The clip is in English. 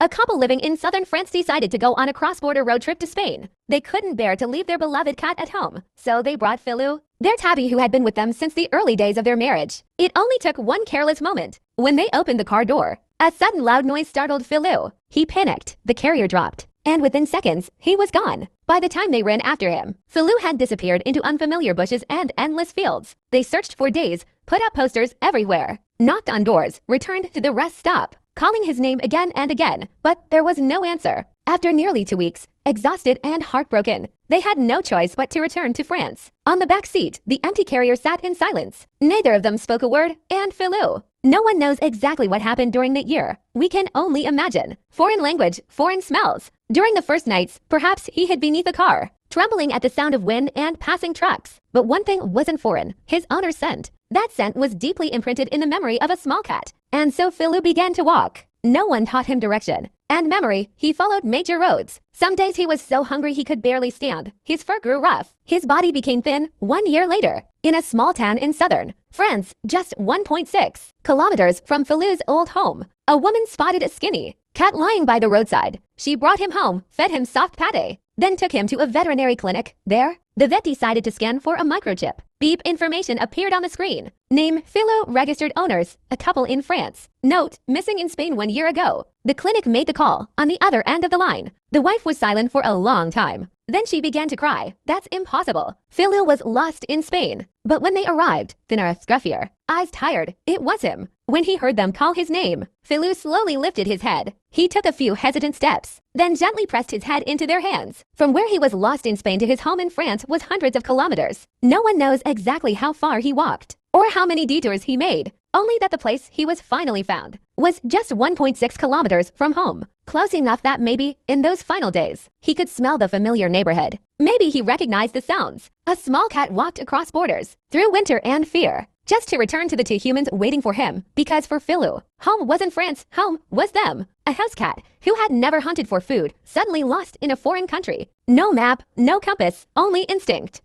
A couple living in southern France decided to go on a cross-border road trip to Spain. They couldn't bear to leave their beloved cat at home, so they brought Philou, their tabby who had been with them since the early days of their marriage. It only took one careless moment. When they opened the car door, a sudden loud noise startled Philou. He panicked, the carrier dropped, and within seconds, he was gone. By the time they ran after him, Philou had disappeared into unfamiliar bushes and endless fields. They searched for days, put up posters everywhere, knocked on doors, returned to the rest stop, calling his name again and again, but there was no answer. After nearly 2 weeks, exhausted and heartbroken, they had no choice but to return to France. On the back seat, the empty carrier sat in silence. Neither of them spoke a word, and Philou. No one knows exactly what happened during that year. We can only imagine. Foreign language, foreign smells. During the first nights, perhaps he hid beneath a car, trembling at the sound of wind and passing trucks. But one thing wasn't foreign, his owner's scent. That scent was deeply imprinted in the memory of a small cat. And so Philou began to walk. No one taught him direction and memory. He followed major roads. Some days he was so hungry he could barely stand. His fur grew rough. His body became thin 1 year later. In a small town in southern France, just 1.6 kilometers from Philou's old home, a woman spotted a skinny cat lying by the roadside. She brought him home, fed him soft pâté, then took him to a veterinary clinic. There, the vet decided to scan for a microchip. Beep information appeared on the screen. Name Philou, registered owners, a couple in France. Note, missing in Spain 1 year ago. The clinic made the call on the other end of the line. The wife was silent for a long time. Then she began to cry. That's impossible. Philou was lost in Spain. But when they arrived, thinner, scruffier, eyes tired, it was him. When he heard them call his name, Philou slowly lifted his head. He took a few hesitant steps, then gently pressed his head into their hands. From where he was lost in Spain to his home in France was hundreds of kilometers. No one knows exactly how far he walked, or how many detours he made, only that the place he was finally found was just 1.6 kilometers from home. Close enough that maybe, in those final days, he could smell the familiar neighborhood. Maybe he recognized the sounds. A small cat walked across borders, through winter and fear, just to return to the two humans waiting for him. Because for Philou, home wasn't France, home was them. A house cat who had never hunted for food, suddenly lost in a foreign country. No map, no compass, only instinct.